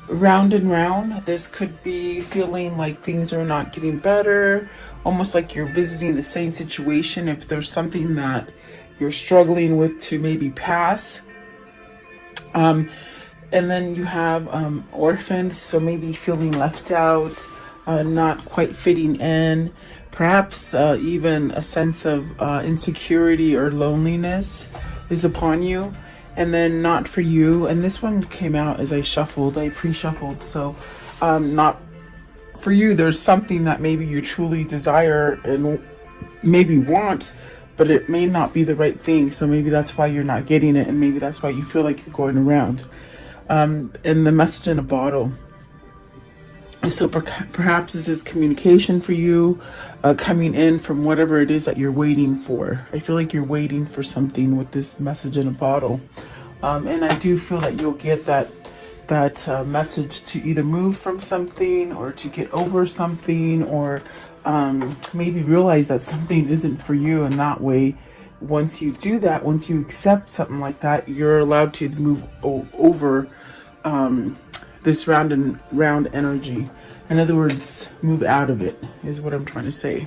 round and round. This could be feeling like things are not getting better, almost like you're visiting the same situation. If there's something that you're struggling with to maybe pass. And then you have orphaned, so maybe feeling left out, not quite fitting in, perhaps even a sense of insecurity or loneliness is upon you. And then not for you. And this one came out as I shuffled, I pre-shuffled. So not for you. There's something that maybe you truly desire and maybe want, but it may not be the right thing. So maybe that's why you're not getting it. And maybe that's why you feel like you're going around. And the message in a bottle. So perhaps this is communication for you, coming in from whatever it is that you're waiting for. I feel like you're waiting for something with this message in a bottle. And I do feel that you'll get that message to either move from something or to get over something, or maybe realize that something isn't for you. And that way, once you do that, once you accept something like that, you're allowed to move over this round and round energy. In other words, move out of it is what I'm trying to say.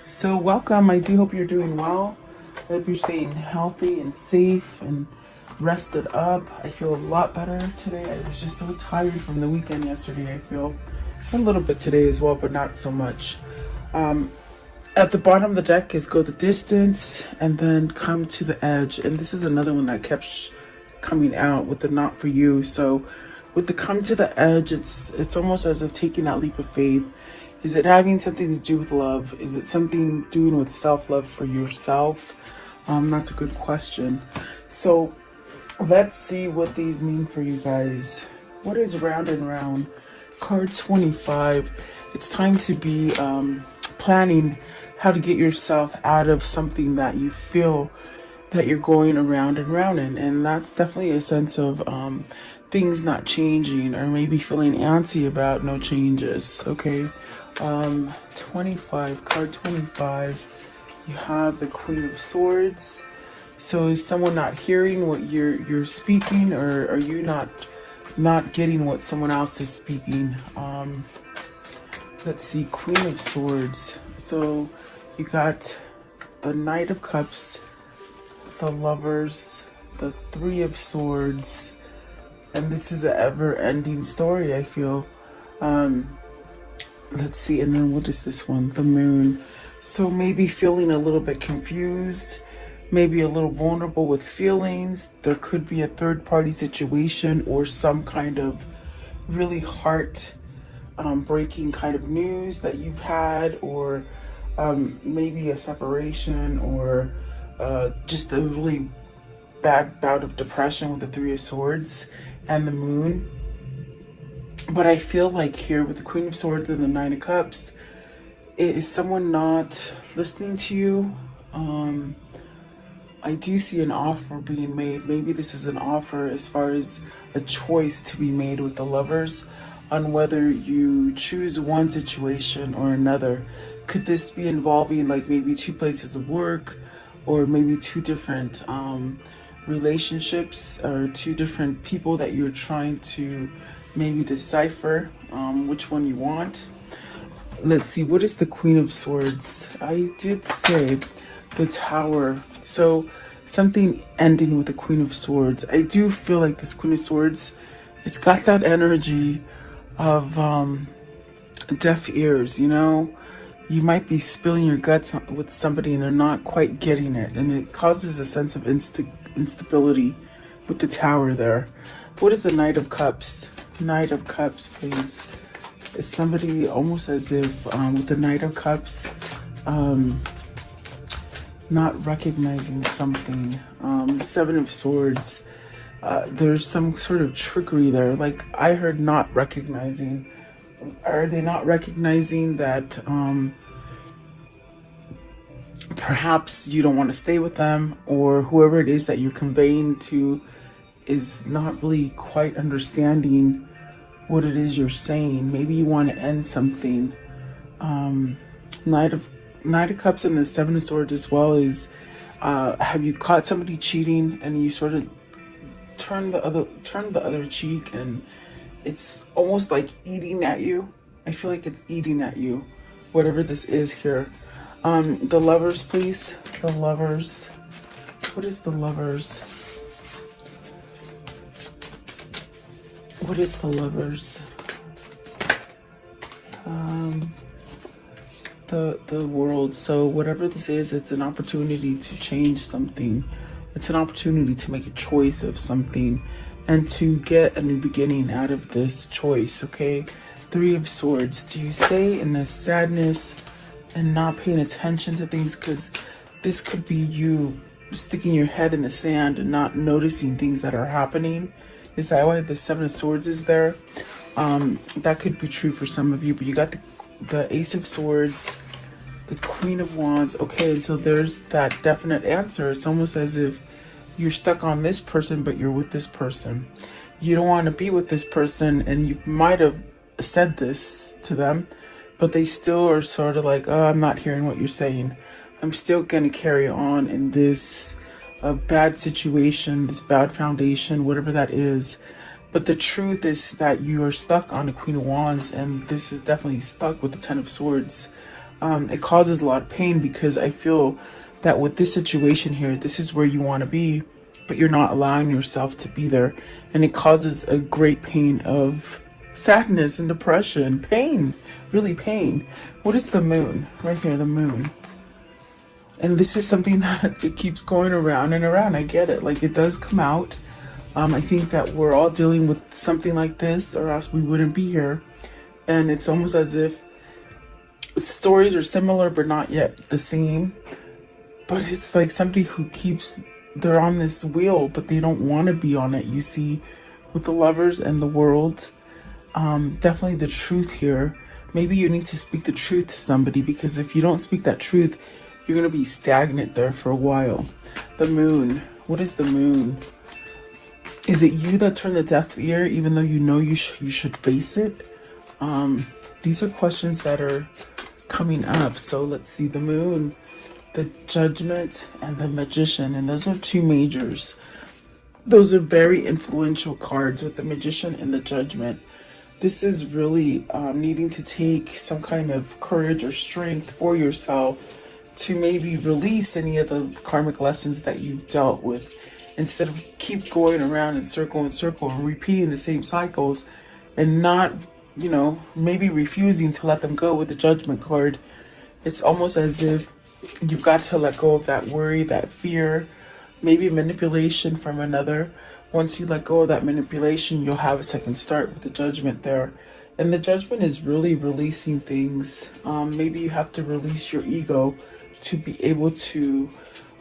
So welcome. I do hope you're doing well. I hope you're staying healthy and safe and rested up. I feel a lot better today. I was just so tired from the weekend yesterday. I feel a little bit today as well, but not so much. At the bottom of the deck is go the distance and then come to the edge. And this is another one that kept coming out with the not for you. So with the come to the edge, it's almost as if taking that leap of faith. Is it having something to do with love? Is it something doing with self-love for yourself? That's a good question. So let's see what these mean for you guys. What is round and round? Card 25. It's time to be planning how to get yourself out of something that you feel that you're going around and round in. And that's definitely a sense of things not changing, or maybe feeling antsy about no changes. Okay. 25, card 25. You have the Queen of Swords. So is someone not hearing what you're speaking, or are you not getting what someone else is speaking? Let's see, Queen of Swords. So you got the Knight of Cups, the Lovers, the Three of Swords, and this is an ever-ending story, I feel. Let's see, and then what is this one? The Moon. So maybe feeling a little bit confused, maybe a little vulnerable with feelings. There could be a third-party situation or some kind of really heart breaking kind of news that you've had, or maybe a separation, or just a really bad bout of depression with the Three of Swords and the Moon. But I feel like here with the Queen of Swords and the Nine of Cups, it is someone not listening to you. I do see an offer being made. Maybe this is an offer as far as a choice to be made with the Lovers on whether you choose one situation or another. Could this be involving like maybe two places of work, or maybe two different relationships, or two different people that you're trying to maybe decipher which one you want? Let's see, what is the Queen of Swords? I did say the Tower. So something ending with the Queen of Swords. I do feel like this Queen of Swords, it's got that energy of deaf ears, you know? You might be spilling your guts with somebody and they're not quite getting it. And it causes a sense of instability with the Tower there. What is the Knight of Cups? Knight of Cups, please. It's somebody almost as if with the Knight of Cups, not recognizing something. Seven of Swords. There's some sort of trickery there. Like I heard not recognizing. Are they not recognizing that perhaps you don't want to stay with them, or whoever it is that you're conveying to is not really quite understanding what it is you're saying? Maybe you want to end something. Knight of Cups and the Seven of Swords as well is, have you caught somebody cheating and you sort of turn the other cheek, and It's almost like eating at you. I feel like it's eating at you, whatever this is here. The Lovers, please. The Lovers. What is the Lovers? What is the Lovers? The World. So whatever this is, it's an opportunity to change something. It's an opportunity to make a choice of something and to get a new beginning out of this choice, okay? Three of Swords. Do you stay in this sadness and not paying attention to things? Because this could be you sticking your head in the sand and not noticing things that are happening. Is that why the Seven of Swords is there? That could be true for some of you, but you got the Ace of Swords, the Queen of Wands. Okay, so there's that definite answer. It's almost as if you're stuck on this person, but you're with this person. You don't want to be with this person, and you might have said this to them, but they still are sort of like, oh, I'm not hearing what you're saying. I'm still going to carry on in this bad situation, this bad foundation, whatever that is. But the truth is that you are stuck on the Queen of Wands, and this is definitely stuck with the Ten of Swords. It causes a lot of pain because I feel that with this situation here, this is where you want to be, but you're not allowing yourself to be there. And it causes a great pain of sadness and depression, pain, really pain. What is the Moon? Right here, the Moon. And this is something that it keeps going around and around. I get it. Like, it does come out. I think that we're all dealing with something like this, or else we wouldn't be here. And it's almost as if stories are similar, but not yet the same. But it's like somebody who keeps, they're on this wheel, but they don't want to be on it. You see, with the Lovers and the World, definitely the truth here. Maybe you need to speak the truth to somebody, because if you don't speak that truth, you're going to be stagnant there for a while. The Moon. What is the Moon? Is it you that turned the deaf ear, even though you know you should face it? These are questions that are coming up. So let's see. The Moon, the Judgment, and the Magician. And those are two majors. Those are very influential cards with the Magician and the Judgment. This is really needing to take some kind of courage or strength for yourself to maybe release any of the karmic lessons that you've dealt with, instead of keep going around in circle and repeating the same cycles, and not, you know, maybe refusing to let them go with the Judgment card. It's almost as if you've got to let go of that worry, that fear, maybe manipulation from another. Once you let go of that manipulation, you'll have a second start with the Judgment there. And the Judgment is really releasing things. Maybe you have to release your ego to be able to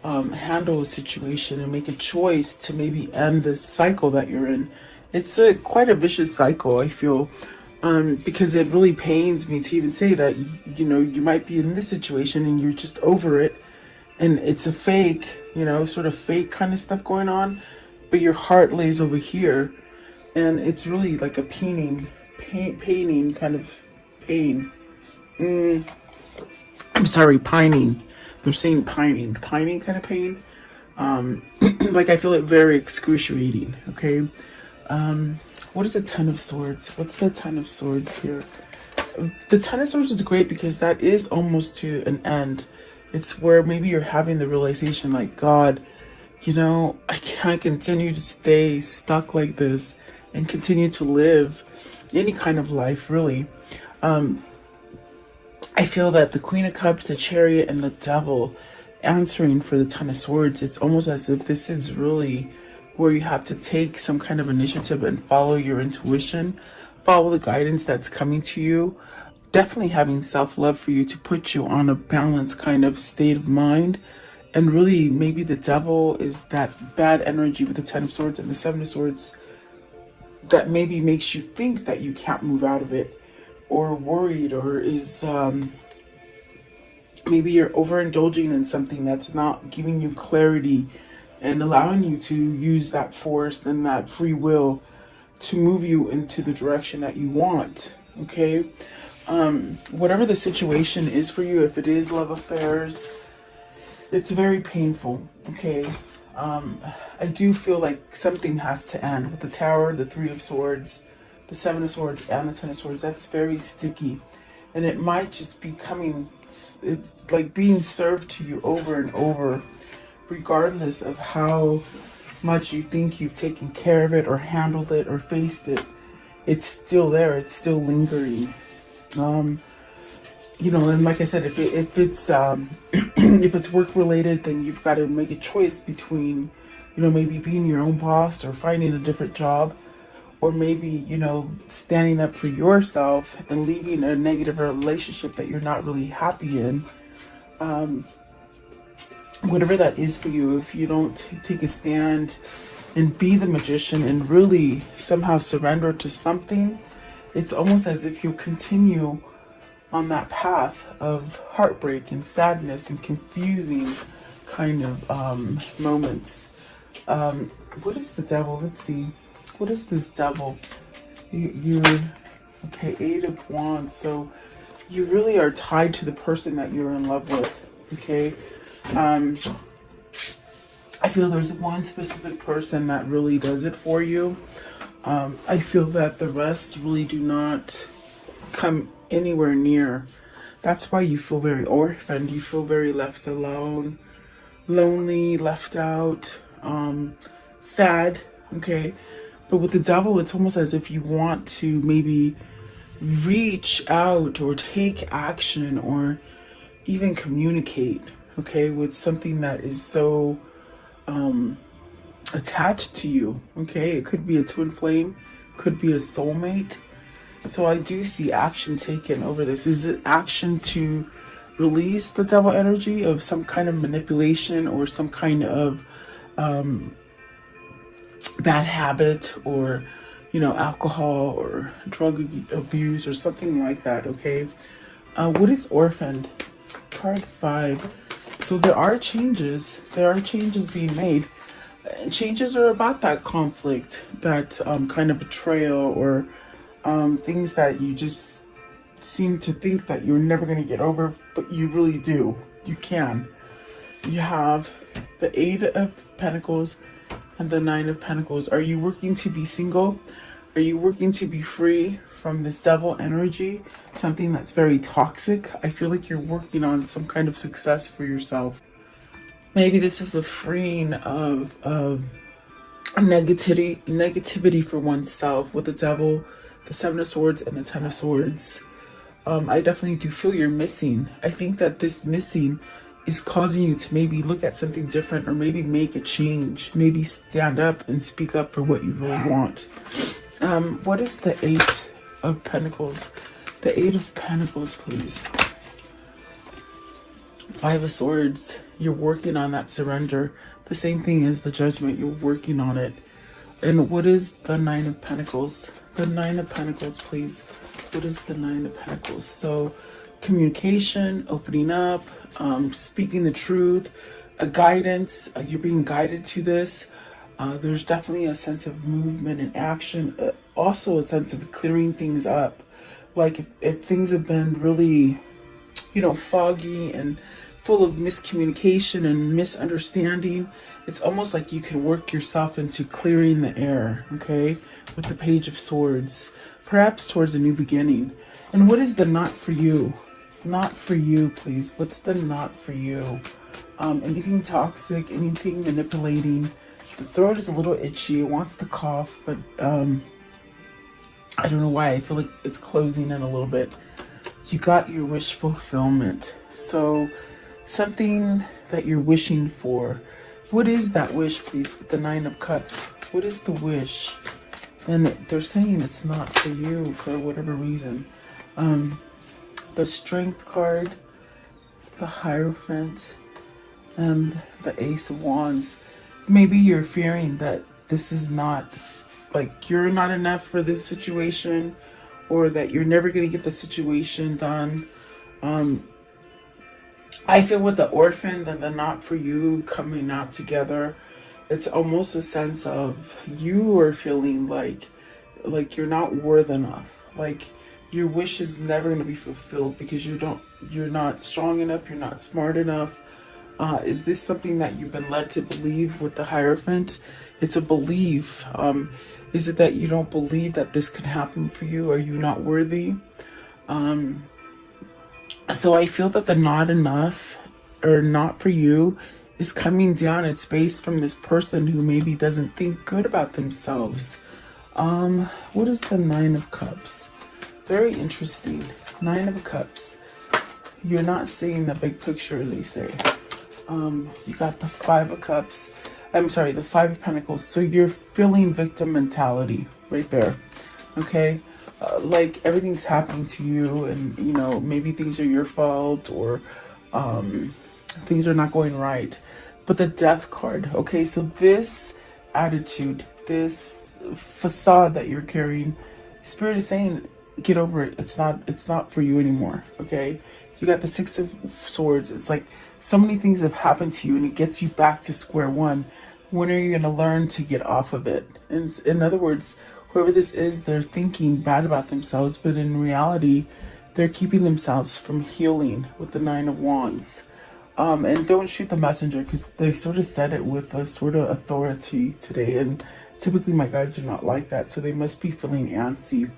handle a situation and make a choice to maybe end this cycle that you're in. It's quite a vicious cycle, I feel, because it really pains me to even say that, you know, you might be in this situation and you're just over it, and it's a fake, you know, sort of fake kind of stuff going on, but your heart lays over here, and it's really like a paining kind of pain. I'm sorry, pining. They're saying pining kind of pain. Like, I feel it very excruciating. Okay. What is a Ten of Swords? What's the Ten of Swords here? The Ten of Swords is great because that is almost to an end. It's where maybe you're having the realization, like, God, you know, I can't continue to stay stuck like this and continue to live any kind of life, really. I feel that the Queen of Cups, the Chariot, and the Devil answering for the Ten of Swords, it's almost as if this is really where you have to take some kind of initiative and follow your intuition, follow the guidance that's coming to you. Definitely having self-love for you to put you on a balanced kind of state of mind. And really, maybe the Devil is that bad energy with the Ten of Swords and the Seven of Swords that maybe makes you think that you can't move out of it, or worried, or is maybe you're overindulging in something that's not giving you clarity and allowing you to use that force and that free will to move you into the direction that you want. Okay. Whatever the situation is for you, if it is love affairs, it's very painful. Okay. I do feel like something has to end with the Tower, the Three of Swords, the Seven of Swords and the Ten of Swords, that's very sticky. And it might just be coming, it's like being served to you over and over, regardless of how much you think you've taken care of it or handled it or faced it. It's still there, it's still lingering. You know, and like I said, if it's if it's work related, then you've got to make a choice between, you know, maybe being your own boss or finding a different job, or maybe, you know, standing up for yourself and leaving a negative relationship that you're not really happy in. Whatever that is for you, if you don't take a stand and be the magician and really somehow surrender to something, it's almost as if you'll continue on that path of heartbreak and sadness and confusing kind of moments. What is the devil? Let's see. What is this devil? You're okay, Eight of Wands. So you really are tied to the person that you're in love with. Okay. I feel there's one specific person that really does it for you. I feel that the rest really do not come anywhere near. That's why you feel very orphaned. You feel very left alone, lonely, left out, sad. Okay. But with the devil, it's almost as if you want to maybe reach out or take action or even communicate, okay, with something that is so attached to you, okay? It could be a twin flame, could be a soulmate. So I do see action taken over this. Is it action to release the devil energy of some kind of manipulation or some kind of bad habit, or, you know, alcohol or drug abuse or something like that, okay? What is orphaned? Card 5. So there are changes. There are changes being made. Changes are about that conflict, that kind of betrayal, or things that you just seem to think that you're never going to get over, but you really do. You can. You have the Eight of Pentacles and the Nine of Pentacles. Are you working to be single? Are you working to be free from this devil energy? Something that's very toxic. I feel like you're working on some kind of success for yourself. Maybe this is a freeing of negativity for oneself with the devil, the Seven of Swords, and the Ten of Swords. I definitely do feel you're missing. I think that this missing is causing you to maybe look at something different, or maybe make a change, maybe stand up and speak up for what you really want. What is the Eight of Pentacles? The Eight of Pentacles, please. Five of Swords. You're working on that surrender. The same thing as the Judgment. You're working on it. And what is the Nine of Pentacles? The Nine of Pentacles, please. What is the Nine of Pentacles? So communication, opening up, speaking the truth, a guidance. You're being guided to this. There's definitely a sense of movement and action. Also a sense of clearing things up. Like if things have been really, you know, foggy and full of miscommunication and misunderstanding, it's almost like you can work yourself into clearing the air, okay? With the Page of Swords, perhaps towards a new beginning. And what is the not for you? Not for you, please. What's the not for you? Anything toxic, anything manipulating. The throat is a little itchy. It wants to cough, but I don't know why. I feel like it's closing in a little bit. You got your wish fulfillment. So something that you're wishing for. What is that wish, please, with the Nine of Cups? What is the wish? And they're saying it's not for you for whatever reason. The Strength card, the Hierophant, and the Ace of Wands. Maybe you're fearing that this is not, like, you're not enough for this situation, or that you're never going to get the situation done. I feel with the Orphan and the not for you coming out together, it's almost a sense of you are feeling like you're not worth enough. Like your wish is never going to be fulfilled because you're not strong enough, you're not smart enough. Is this something that you've been led to believe with the Hierophant? It's a belief. Is it that you don't believe that this could happen for you? Are you not worthy? So I feel that the not enough or not for you is coming down. It's based from this person who maybe doesn't think good about themselves. What is the Nine of Cups? Very interesting. Nine of Cups. You're not seeing the big picture, they say. You got the Five of Cups. I'm sorry, the Five of Pentacles. So you're feeling victim mentality right there. Okay? Like everything's happening to you, and you know, maybe things are your fault, or things are not going right. But the Death card. Okay, so this attitude, this facade that you're carrying, Spirit is saying, get over it. It's not for you anymore. Okay? You got the Six of Swords. It's like so many things have happened to you, and it gets you back to square one. When are you going to learn to get off of it? And in other words, whoever this is, they're thinking bad about themselves, but in reality, they're keeping themselves from healing with the Nine of Wands. And don't shoot the messenger, because they sort of said it with a sort of authority today. And typically my guides are not like that, so they must be feeling antsy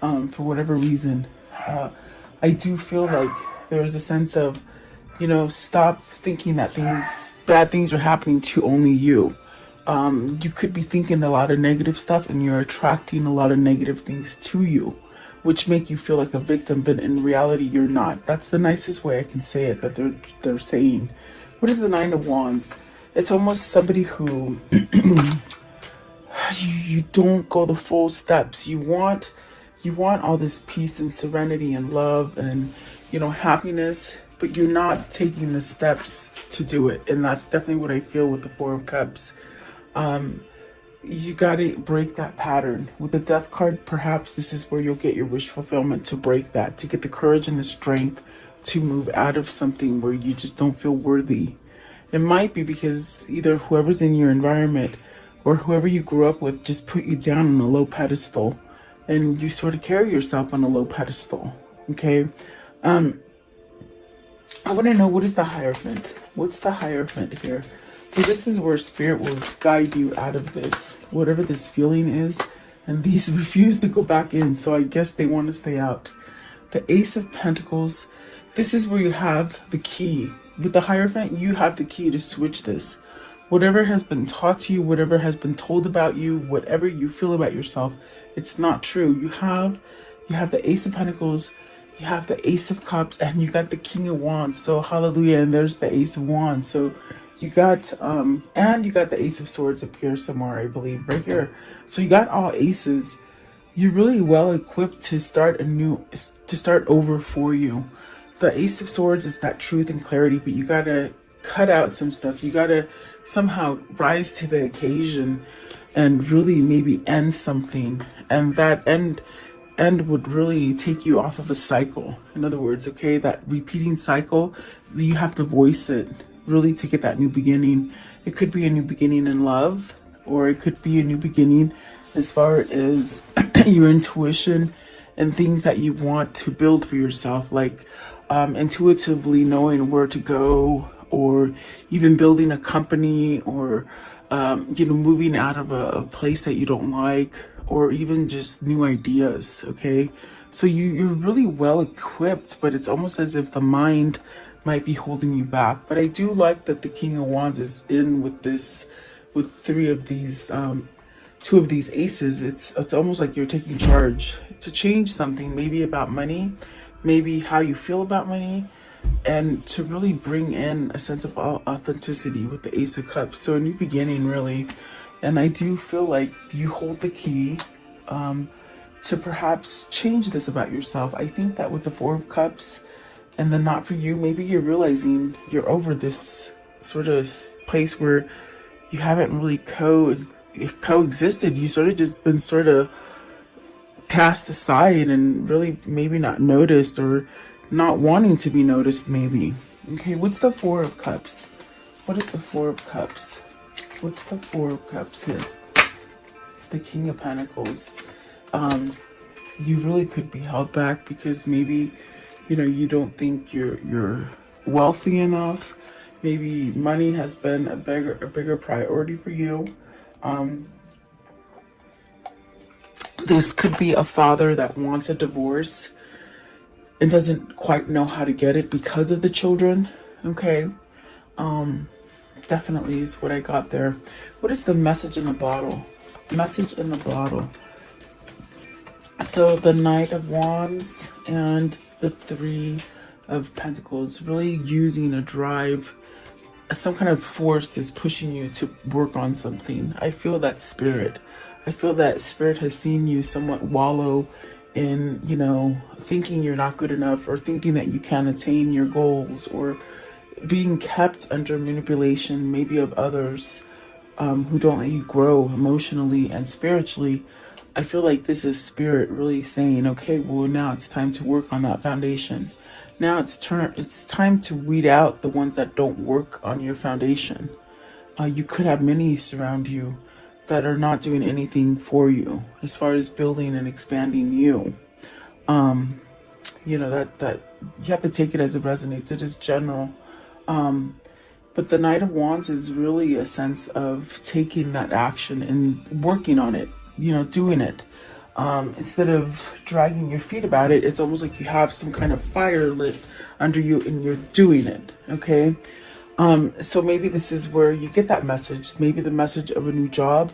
for whatever reason. I do feel like there's a sense of, you know, stop thinking that bad things are happening to only you. You could be thinking a lot of negative stuff, and you're attracting a lot of negative things to you, which make you feel like a victim, but in reality you're not. That's the nicest way I can say it, that they're saying. What is the Nine of Wands? It's almost somebody who you don't go the full steps. You want all this peace and serenity and love and, you know, happiness, but you're not taking the steps to do it. And that's definitely what I feel with the Four of Cups. You got to break that pattern. With the Death card, perhaps this is where you'll get your wish fulfillment, to break that, to get the courage and the strength to move out of something where you just don't feel worthy. It might be because either whoever's in your environment or whoever you grew up with just put you down on a low pedestal, and you sort of carry yourself on a low pedestal. Okay? I want to know, what is the Hierophant? What's the Hierophant here? So this is where Spirit will guide you out of this, whatever this feeling is. And these refuse to go back in, so I guess they want to stay out. The Ace of Pentacles. This is where you have the key. With the Hierophant, you have the key to switch this. Whatever has been taught to you, whatever has been told about you, whatever you feel about yourself, it's not true. You have the Ace of Pentacles, you have the Ace of Cups, and you got the King of Wands. So hallelujah, and there's the Ace of Wands. So you got and you got the Ace of Swords up here somewhere, I believe, right here. So you got all aces. You're really well equipped to start over for you. The Ace of Swords is that truth and clarity, but you gotta cut out some stuff. You gotta somehow rise to the occasion and really maybe end something, and that end would really take you off of a cycle. In other words, okay, that repeating cycle, you have to voice it really to get that new beginning. It could be a new beginning in love, or it could be a new beginning as far as your intuition and things that you want to build for yourself, like intuitively knowing where to go, or even building a company, or you know, moving out of a place that you don't like, or even just new ideas. Okay, so you're really well equipped, but it's almost as if the mind might be holding you back. But I do like that the King of Wands is in with this, with three of these two of these aces. It's almost like you're taking charge to change something, maybe about money, maybe how you feel about money, and to really bring in a sense of authenticity with the Ace of Cups. So a new beginning, really. And I do feel like you hold the key to perhaps change this about yourself. I think that with the Four of Cups and the not for you, maybe you're realizing you're over this sort of place where you haven't really coexisted. You sort of just been sort of cast aside and really maybe not noticed, or not wanting to be noticed, maybe. Okay, what's the Four of Cups? What is the Four of Cups? What's the Four of Cups here? The King of Pentacles. You really could be held back because maybe, you know, you don't think you're wealthy enough. Maybe money has been a bigger priority for you. This could be a father that wants a divorce and doesn't quite know how to get it because of the children. Okay. Definitely is what I got there. What is the message in the bottle? Message in the bottle. So the Knight of Wands and the Three of Pentacles, really using a drive, some kind of force is pushing you to work on something. I feel that spirit. I feel that spirit has seen you somewhat wallow in, you know, thinking you're not good enough, or thinking that you can't attain your goals, or being kept under manipulation, maybe of others who don't let you grow emotionally and spiritually. I feel like this is spirit really saying, okay, well, now it's time to work on that foundation. Now it's time to weed out the ones that don't work on your foundation. You could have many surround you that are not doing anything for you as far as building and expanding you. You know, that you have to take it as it resonates. It is general. But the Knight of Wands is really a sense of taking that action and working on it, you know, doing it. Instead of dragging your feet about it, it's almost like you have some kind of fire lit under you and you're doing it. Okay. So maybe this is where you get that message, maybe the message of a new job,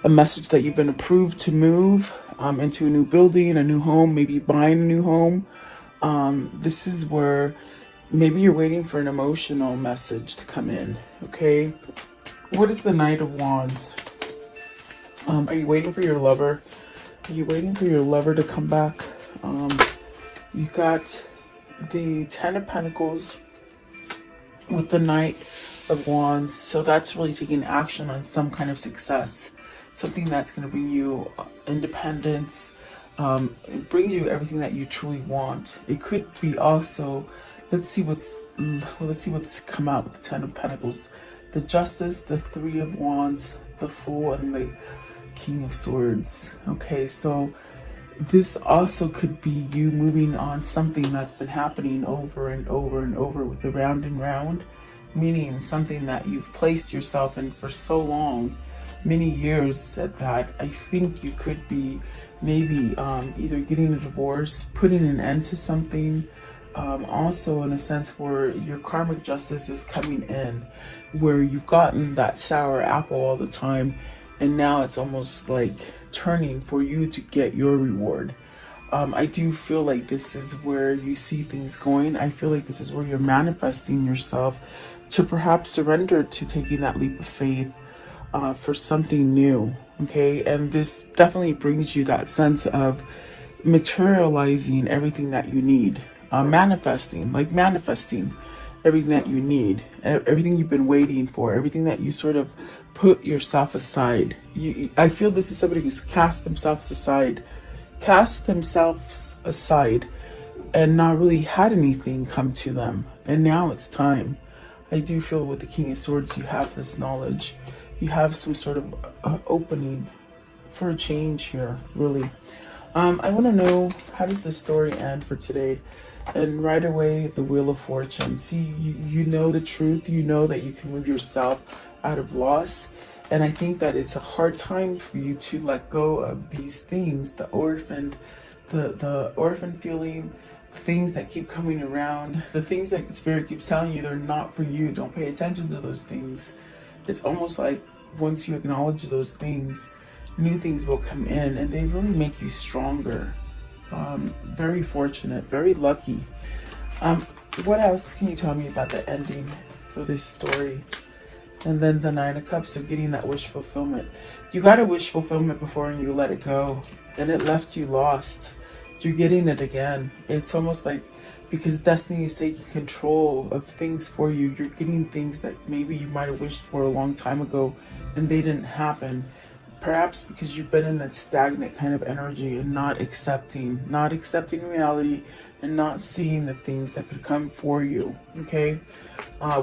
a message that you've been approved to move into a new building, a new home, maybe buying a new home. This is where maybe you're waiting for an emotional message to come in. Okay. What is the Knight of Wands? Are you waiting for your lover? Are you waiting for your lover to come back? You got the Ten of Pentacles with the Knight of Wands. So that's really taking action on some kind of success. Something that's going to bring you independence. It brings you everything that you truly want. It could be also, let's see what's come out with the Ten of Pentacles. The Justice, the Three of Wands, the Fool, and the King of Swords. Okay, so this also could be you moving on something that's been happening over and over and over with the round and round, meaning something that you've placed yourself in for so long, many years at that. I think you could be maybe either getting a divorce, putting an end to something, also in a sense where your karmic justice is coming in, where you've gotten that sour apple all the time, and now it's almost like turning for you to get your reward. I do feel like this is where you see things going. I feel like this is where you're manifesting yourself to perhaps surrender to taking that leap of faith for something new. Okay, and this definitely brings you that sense of materializing everything that you need. Manifesting everything that you need, everything you've been waiting for, everything that you sort of put yourself aside. I feel this is somebody who's cast themselves aside and not really had anything come to them, and now it's time. I do feel with the King of Swords you have this knowledge, you have some sort of opening for a change here, really. I want to know, how does this story end for today? And right away, the Wheel of Fortune. See, you know the truth. You know that you can move yourself out of loss. And I think that it's a hard time for you to let go of these things, the orphan feeling, things that keep coming around, the things that the Spirit keeps telling you they're not for you. Don't pay attention to those things. It's almost like once you acknowledge those things, new things will come in and they really make you stronger. Very fortunate, very lucky. What else can you tell me about the ending for this story? And then the Nine of Cups, so getting that wish fulfillment. You got a wish fulfillment before and you let it go, and it left you lost. You're getting it again. It's almost like, because destiny is taking control of things for you, you're getting things that maybe you might have wished for a long time ago and they didn't happen. Perhaps because you've been in that stagnant kind of energy and not accepting reality and not seeing the things that could come for you. Okay,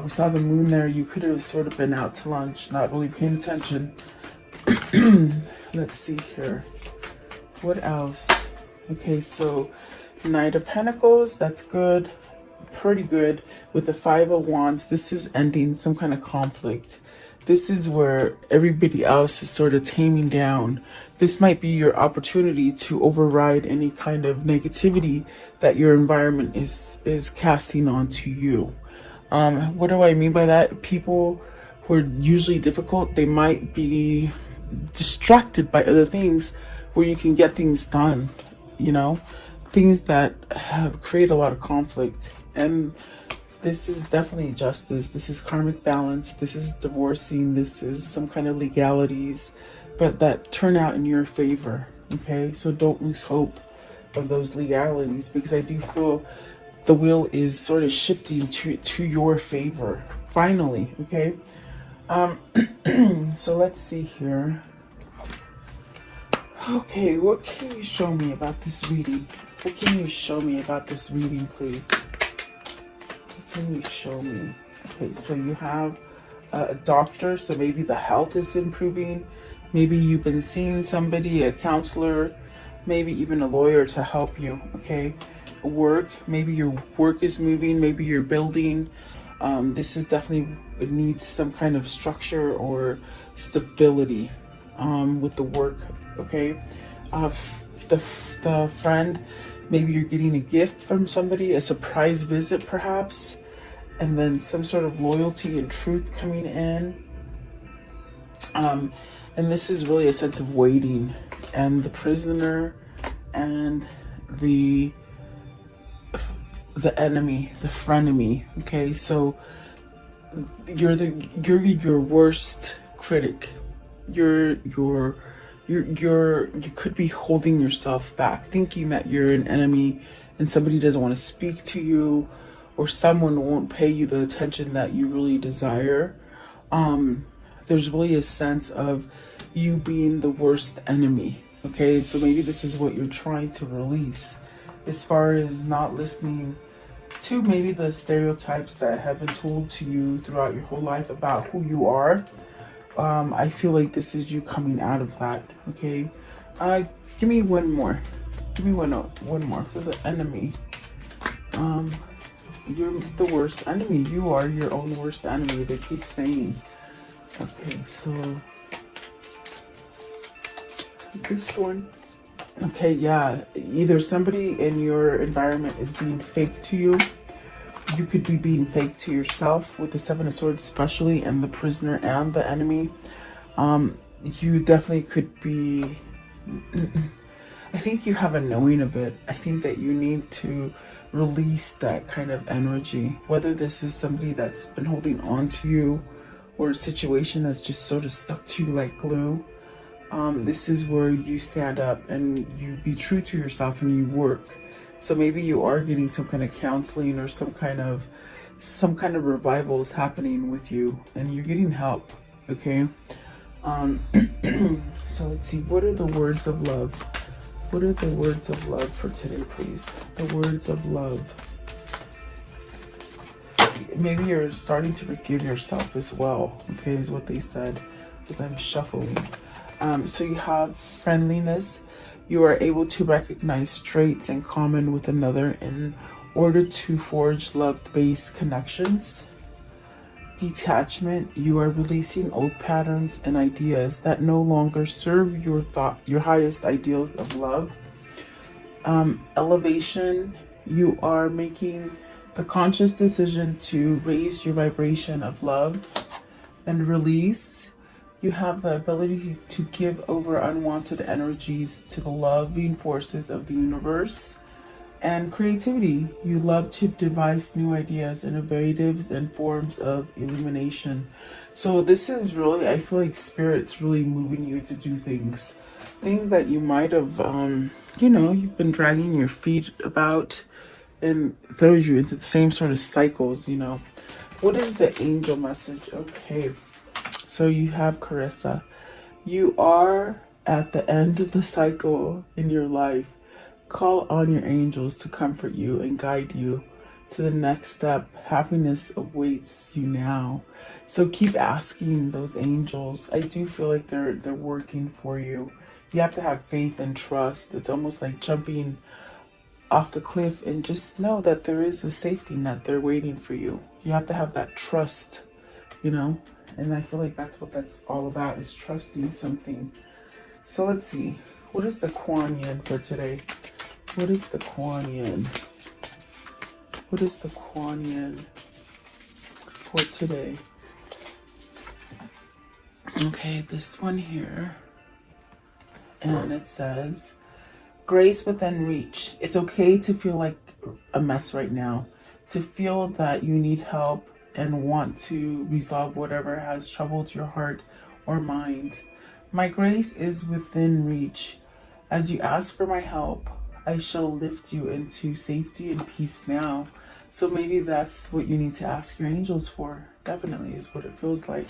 we saw the moon there. You could have sort of been out to lunch, not really paying attention. Let's see here. What else? Okay, so Knight of Pentacles, that's good, pretty good. With the Five of Wands, this is ending some kind of conflict. This is where everybody else is sort of taming down. This might be your opportunity to override any kind of negativity that your environment is casting onto you. What do I mean by that? People who are usually difficult, they might be distracted by other things where you can get things done, you know, things that create a lot of conflict. And this is definitely justice. This is karmic balance. This is divorcing. This is some kind of legalities, but that turn out in your favor. Okay, so don't lose hope of those legalities, because I do feel the wheel is sort of shifting to your favor finally. Okay, so let's see here. Okay, what can you show me about this reading? What can you show me about this reading, please? What can you show me? Okay, so you have a doctor, so maybe the health is improving. Maybe you've been seeing somebody, a counselor, maybe even a lawyer to help you. Okay, work, maybe your work is moving, maybe you're building. This is definitely, it needs some kind of structure or stability with the work. Okay, the friend, maybe you're getting a gift from somebody, a surprise visit perhaps, and then some sort of loyalty and truth coming in. And this is really a sense of waiting, and the prisoner and the enemy, the frenemy. Okay, so you're your worst critic. You could be holding yourself back, thinking that you're an enemy and somebody doesn't want to speak to you, or someone won't pay you the attention that you really desire. There's really a sense of you being the worst enemy. Okay, so maybe this is what you're trying to release, as far as not listening to maybe the stereotypes that have been told to you throughout your whole life about who you are. I feel like this is you coming out of that. Okay, give me one more. Give me one more for the enemy. You're the worst enemy. You are your own worst enemy. They keep saying. Okay, so this one. Okay, yeah. Either somebody in your environment is being fake to you. You could be being fake to yourself with the Seven of Swords especially, and the prisoner and the enemy. You definitely could be... I think you have a knowing of it. I think that you need to release that kind of energy. Whether this is somebody that's been holding on to you, or a situation that's just sort of stuck to you like glue. This is where you stand up and you be true to yourself and you work. So maybe you are getting some kind of counseling, or some kind of revivals happening with you, and you're getting help. Okay. So let's see. What are the words of love? What are the words of love for today, please? The words of love. Maybe you're starting to forgive yourself as well. Okay, is what they said as I'm shuffling. So you have friendliness. You are able to recognize traits in common with another in order to forge love-based connections. Detachment. You are releasing old patterns and ideas that no longer serve your highest ideals of love. Elevation. You are making the conscious decision to raise your vibration of love. And release. You have the ability to give over unwanted energies to the loving forces of the universe. And creativity. You love to devise new ideas, innovatives, and forms of illumination. So this is really, I feel like Spirit's really moving you to do things. Things that you might have, you've been dragging your feet about, and throws you into the same sort of cycles, What is the angel message? Okay. So you have Carissa. You are at the end of the cycle in your life. Call on your angels to comfort you and guide you to the next step. Happiness awaits you now. So keep asking those angels. I do feel like they're working for you. You have to have faith and trust. It's almost like jumping off the cliff, and just know that there is a safety net there waiting for you. You have to have that trust, And I feel like that's what that's all about, is trusting something. So let's see. What is the Kuan Yin for today? What is the Kuan Yin? What is the Kuan Yin for today? Okay, this one here. And it says, grace within reach. It's okay to feel like a mess right now, to feel that you need help and want to resolve whatever has troubled your heart or mind. My grace is within reach. As you ask for my help, I shall lift you into safety and peace now. So maybe that's what you need to ask your angels for. Definitely is what it feels like.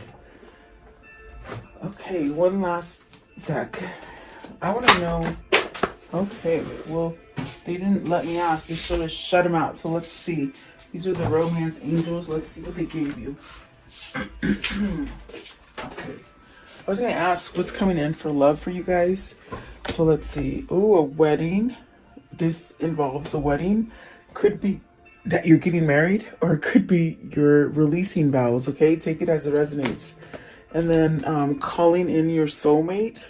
Okay, one last deck. I want to know. Okay, well, they didn't let me ask. They sort of shut them out. So let's see. These are the romance angels. Let's see what they gave you. Okay. I was going to ask what's coming in for love for you guys. So let's see. Ooh, a wedding. This involves a wedding. Could be that you're getting married, or it could be you're releasing vows. Okay, take it as it resonates. And then calling in your soulmate.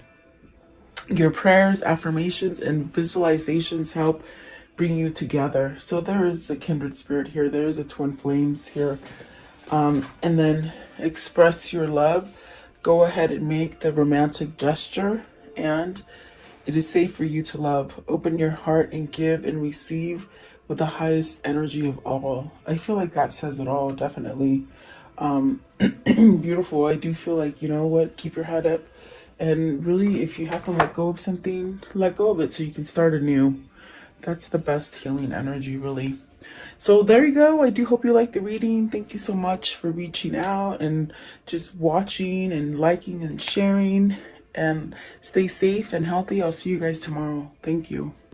Your prayers, affirmations, and visualizations help bring you together. So there is a kindred spirit here. There is a twin flames here. And then express your love. Go ahead and make the romantic gesture. And it is safe for you to love. Open your heart and give and receive with the highest energy of all. I feel like that says it all, definitely. Beautiful. I do feel like, you know what, keep your head up. And really, if you have to let go of something, let go of it so you can start anew. That's the best healing energy, really. So there you go. I do hope you liked the reading. Thank you so much for reaching out and just watching and liking and sharing. And stay safe and healthy. I'll see you guys tomorrow. Thank you.